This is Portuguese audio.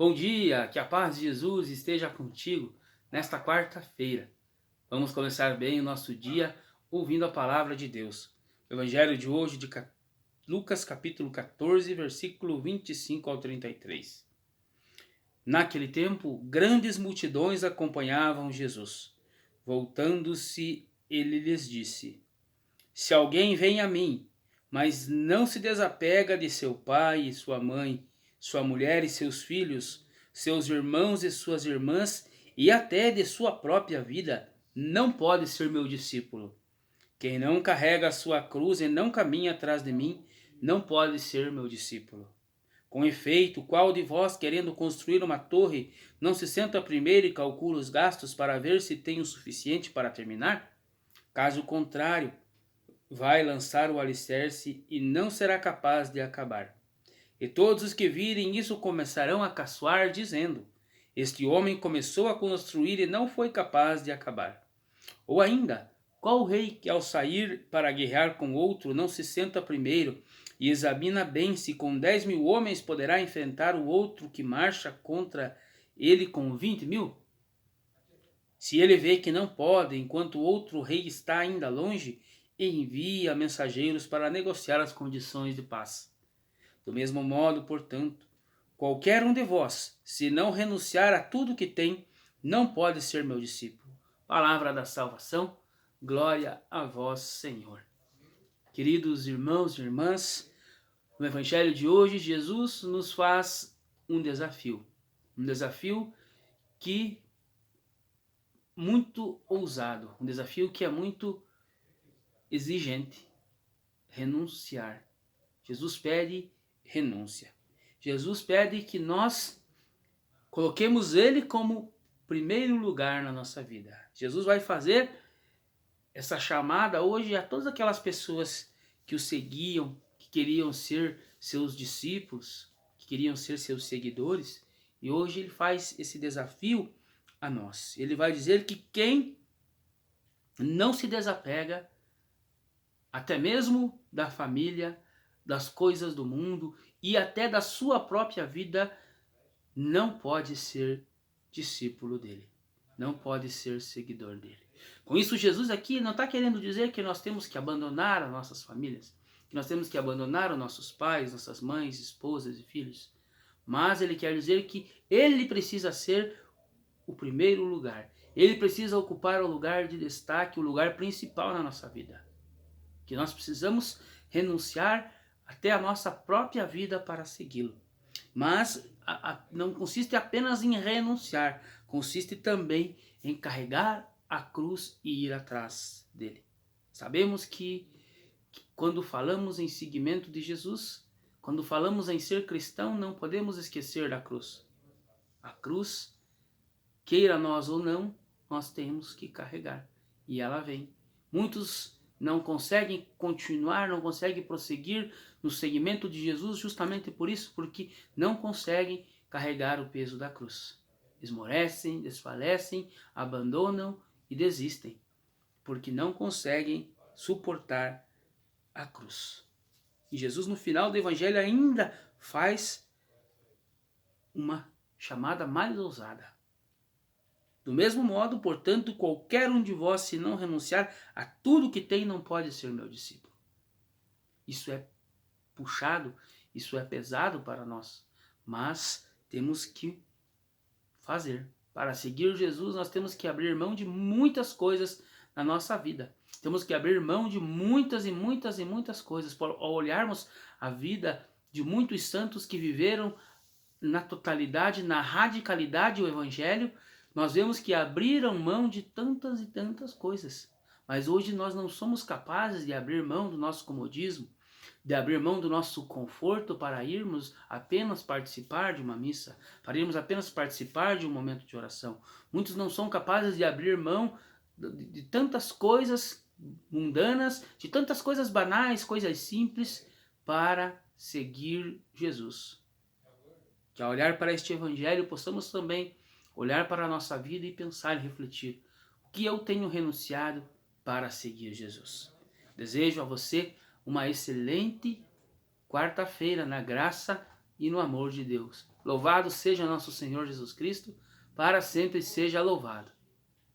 Bom dia, que a paz de Jesus esteja contigo nesta quarta-feira. Vamos começar bem o nosso dia ouvindo a palavra de Deus. O evangelho de hoje de Lucas capítulo 14, versículo 25 ao 33. Naquele tempo, grandes multidões acompanhavam Jesus. Voltando-se, ele lhes disse: Se alguém vem a mim, mas não se desapega de seu pai e sua mãe, sua mulher e seus filhos, seus irmãos e suas irmãs, e até de sua própria vida, não pode ser meu discípulo. Quem não carrega a sua cruz e não caminha atrás de mim, não pode ser meu discípulo. Com efeito, qual de vós, querendo construir uma torre, não se senta primeiro e calcula os gastos para ver se tem o suficiente para terminar? Caso contrário, vai lançar o alicerce e não será capaz de acabar. E todos os que virem isso começarão a caçoar, dizendo: Este homem começou a construir e não foi capaz de acabar. Ou ainda, qual rei que ao sair para guerrear com outro não se senta primeiro e examina bem se com 10.000 homens poderá enfrentar o outro que marcha contra ele com 20.000? Se ele vê que não pode, enquanto o outro rei está ainda longe, envia mensageiros para negociar as condições de paz. Do mesmo modo, portanto, qualquer um de vós, se não renunciar a tudo que tem, não pode ser meu discípulo. Palavra da salvação, glória a vós, Senhor. Queridos irmãos e irmãs, no Evangelho de hoje, Jesus nos faz um desafio que muito ousado, um desafio que é muito exigente: renunciar. Jesus pede renúncia. Jesus pede que nós coloquemos Ele como primeiro lugar na nossa vida. Jesus vai fazer essa chamada hoje a todas aquelas pessoas que o seguiam, que queriam ser seus discípulos, que queriam ser seus seguidores, e hoje Ele faz esse desafio a nós. Ele vai dizer que quem não se desapega até mesmo da família, das coisas do mundo e até da sua própria vida, não pode ser discípulo dele, não pode ser seguidor dele. Com isso, Jesus aqui não está querendo dizer que nós temos que abandonar as nossas famílias, que nós temos que abandonar os nossos pais, nossas mães, esposas e filhos, mas ele quer dizer que ele precisa ser o primeiro lugar, ele precisa ocupar o lugar de destaque, o lugar principal na nossa vida, que nós precisamos renunciar até a nossa própria vida para segui-lo. Mas não consiste apenas em renunciar, consiste também em carregar a cruz e ir atrás dele. Sabemos que quando falamos em seguimento de Jesus, quando falamos em ser cristão, não podemos esquecer da cruz. A cruz, queira nós ou não, nós temos que carregar. E ela vem. Muitos não conseguem continuar, não conseguem prosseguir no seguimento de Jesus justamente por isso, porque não conseguem carregar o peso da cruz. Esmorecem, desfalecem, abandonam e desistem, porque não conseguem suportar a cruz. E Jesus, no final do Evangelho, ainda faz uma chamada mais ousada. Do mesmo modo, portanto, qualquer um de vós, se não renunciar a tudo que tem, não pode ser meu discípulo. Isso é puxado, isso é pesado para nós, mas temos que fazer. Para seguir Jesus, nós temos que abrir mão de muitas coisas na nossa vida. Temos que abrir mão de muitas e muitas e muitas coisas. Ao olharmos a vida de muitos santos que viveram na totalidade, na radicalidade o Evangelho, nós vemos que abriram mão de tantas e tantas coisas. Mas hoje nós não somos capazes de abrir mão do nosso comodismo, de abrir mão do nosso conforto para irmos apenas participar de uma missa, para irmos apenas participar de um momento de oração. Muitos não são capazes de abrir mão de tantas coisas mundanas, de tantas coisas banais, coisas simples, para seguir Jesus. Que ao olhar para este Evangelho possamos também olhar para a nossa vida e pensar e refletir: o que eu tenho renunciado para seguir Jesus? Desejo a você uma excelente quarta-feira na graça e no amor de Deus. Louvado seja nosso Senhor Jesus Cristo, para sempre seja louvado.